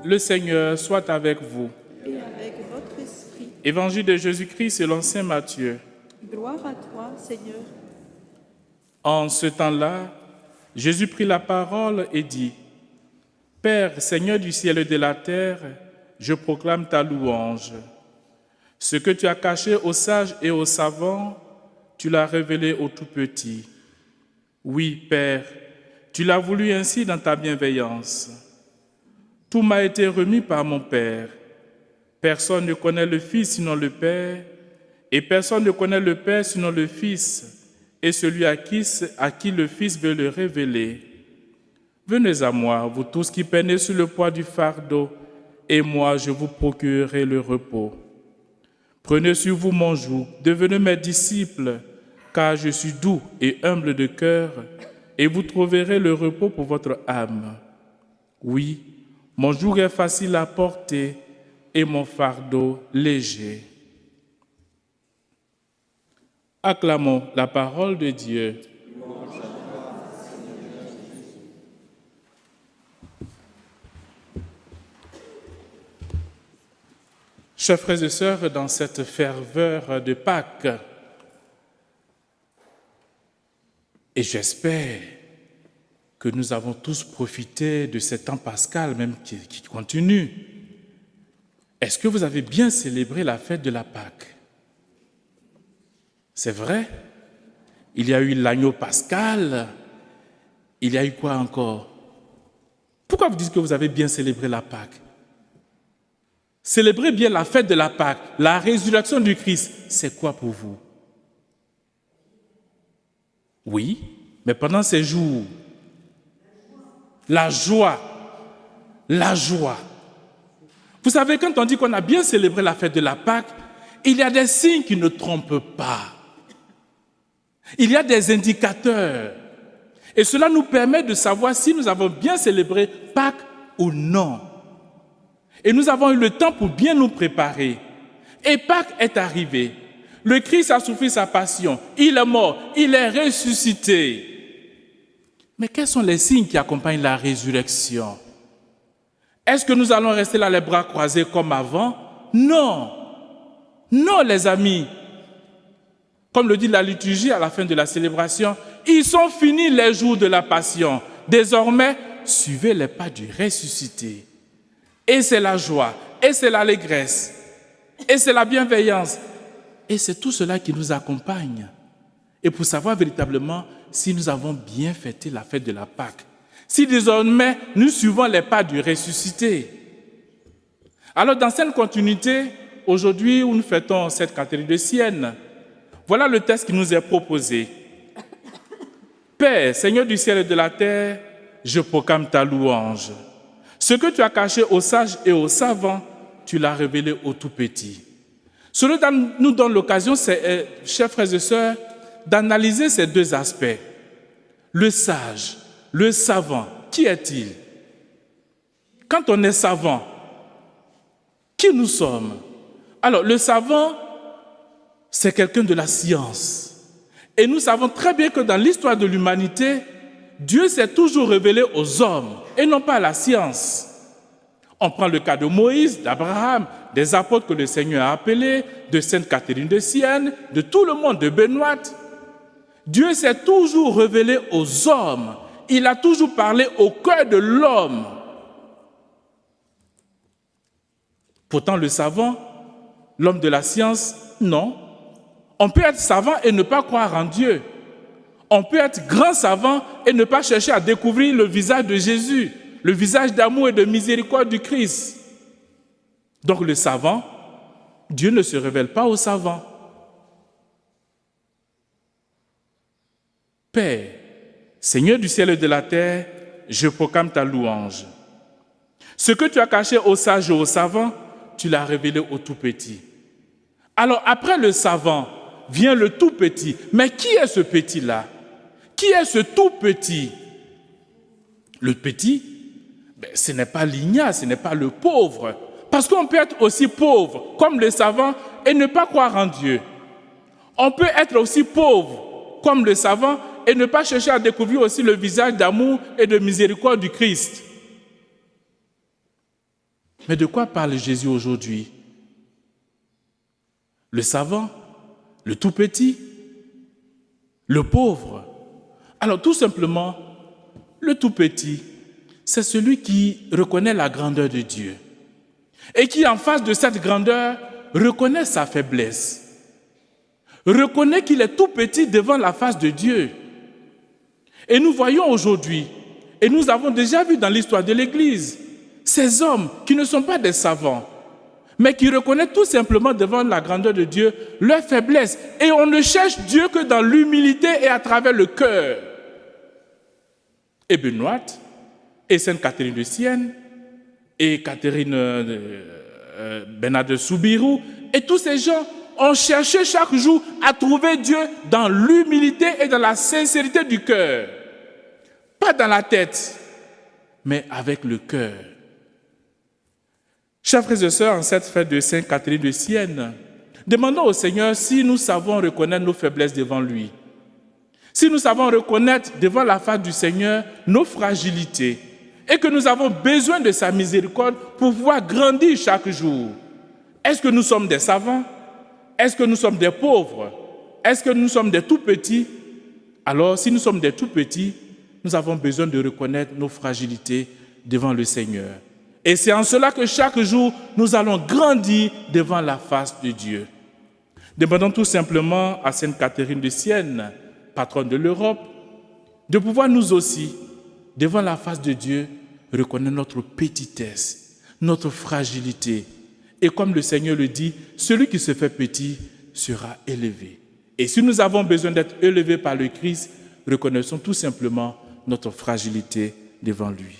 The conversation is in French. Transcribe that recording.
Le Seigneur soit avec vous. Et avec votre esprit. Évangile de Jésus-Christ selon saint Matthieu. Gloire à toi, Seigneur. En ce temps-là, Jésus prit la parole et dit : Père, Seigneur du ciel et de la terre, je proclame ta louange. Ce que tu as caché aux sages et aux savants, tu l'as révélé aux tout-petits. Oui, Père, tu l'as voulu ainsi dans ta bienveillance. Tout m'a été remis par mon Père. Personne ne connaît le Fils sinon le Père, et personne ne connaît le Père sinon le Fils, et celui à qui le Fils veut le révéler. Venez à moi, vous tous qui peinez sur le poids du fardeau, et moi je vous procurerai le repos. Prenez sur vous mon joug, devenez mes disciples, car je suis doux et humble de cœur, et vous trouverez le repos pour votre âme. Oui, mon joug est facile à porter et mon fardeau léger. Acclamons la parole de Dieu. Chers frères et sœurs, dans cette ferveur de Pâques, et j'espère que nous avons tous profité de ce temps pascal, même qui continue. Est-ce que vous avez bien célébré la fête de la Pâque? C'est vrai? Il y a eu l'agneau pascal. Il y a eu quoi encore? Pourquoi vous dites que vous avez bien célébré la Pâque? Célébrer bien la fête de la Pâque, la résurrection du Christ, c'est quoi pour vous? Oui, mais pendant ces jours, la joie. Vous savez, quand on dit qu'on a bien célébré la fête de la Pâque, il y a des signes qui ne trompent pas. Il y a des indicateurs. Et cela nous permet de savoir si nous avons bien célébré Pâques ou non. Et nous avons eu le temps pour bien nous préparer. Et Pâques est arrivé. Le Christ a souffert sa passion. Il est mort. Il est ressuscité. Mais quels sont les signes qui accompagnent la résurrection? Est-ce que nous allons rester là les bras croisés comme avant? Non. Non, les amis. Comme le dit la liturgie à la fin de la célébration, ils sont finis les jours de la passion. Désormais, suivez les pas du ressuscité. Et c'est la joie, et c'est l'allégresse, et c'est la bienveillance. Et c'est tout cela qui nous accompagne. Et pour savoir véritablement si nous avons bien fêté la fête de la Pâque, si désormais nous suivons les pas du ressuscité. Alors dans cette continuité, aujourd'hui où nous fêtons cette Cathédrale de Sienne, voilà le texte qui nous est proposé. Père, Seigneur du ciel et de la terre, je proclame ta louange. Ce que tu as caché aux sages et aux savants, tu l'as révélé aux tout-petits. Cela nous donne l'occasion, chers frères et sœurs, d'analyser ces deux aspects. Le sage, le savant, qui est-il? Quand on est savant, qui nous sommes? Alors, le savant, c'est quelqu'un de la science. Et nous savons très bien que dans l'histoire de l'humanité, Dieu s'est toujours révélé aux hommes et non pas à la science. On prend le cas de Moïse, d'Abraham, des apôtres que le Seigneur a appelés, de Sainte Catherine de Sienne, de tout le monde, de Benoît. Dieu s'est toujours révélé aux hommes. Il a toujours parlé au cœur de l'homme. Pourtant, le savant, l'homme de la science, non. On peut être savant et ne pas croire en Dieu. On peut être grand savant et ne pas chercher à découvrir le visage de Jésus, le visage d'amour et de miséricorde du Christ. Donc le savant, Dieu ne se révèle pas au savant. Père, Seigneur du ciel et de la terre, je proclame ta louange. Ce que tu as caché aux sages et aux savants, tu l'as révélé aux tout-petits. Alors après le savant, vient le tout-petit. Mais qui est ce petit-là? Qui est ce tout-petit? Le petit, ce n'est pas l'ignare, ce n'est pas le pauvre. Parce qu'on peut être aussi pauvre, comme le savant, et ne pas croire en Dieu. On peut être aussi pauvre, comme le savant, et ne pas chercher à découvrir aussi le visage d'amour et de miséricorde du Christ. Mais de quoi parle Jésus aujourd'hui? Le savant, le tout petit, le pauvre. Alors tout simplement, le tout petit, c'est celui qui reconnaît la grandeur de Dieu et qui, en face de cette grandeur, reconnaît sa faiblesse, reconnaît qu'il est tout petit devant la face de Dieu. Et nous voyons aujourd'hui, et nous avons déjà vu dans l'histoire de l'Église, ces hommes qui ne sont pas des savants, mais qui reconnaissent tout simplement devant la grandeur de Dieu leur faiblesse. Et on ne cherche Dieu que dans l'humilité et à travers le cœur. Et Benoît, et Sainte Catherine de Sienne, et Catherine Bernard de Soubirous, et tous ces gens ont cherché chaque jour à trouver Dieu dans l'humilité et dans la sincérité du cœur. Pas dans la tête, mais avec le cœur. Chers frères et sœurs, en cette fête de Sainte Catherine de Sienne, demandons au Seigneur si nous savons reconnaître nos faiblesses devant lui. Si nous savons reconnaître devant la face du Seigneur nos fragilités et que nous avons besoin de sa miséricorde pour pouvoir grandir chaque jour. Est-ce que nous sommes des savants? Est-ce que nous sommes des pauvres? Est-ce que nous sommes des tout-petits? Alors, si nous sommes des tout-petits, nous avons besoin de reconnaître nos fragilités devant le Seigneur. Et c'est en cela que chaque jour, nous allons grandir devant la face de Dieu. Demandons tout simplement à Sainte Catherine de Sienne, patronne de l'Europe, de pouvoir nous aussi, devant la face de Dieu, reconnaître notre petitesse, notre fragilité. Et comme le Seigneur le dit, celui qui se fait petit sera élevé. Et si nous avons besoin d'être élevés par le Christ, reconnaissons tout simplement notre fragilité devant lui.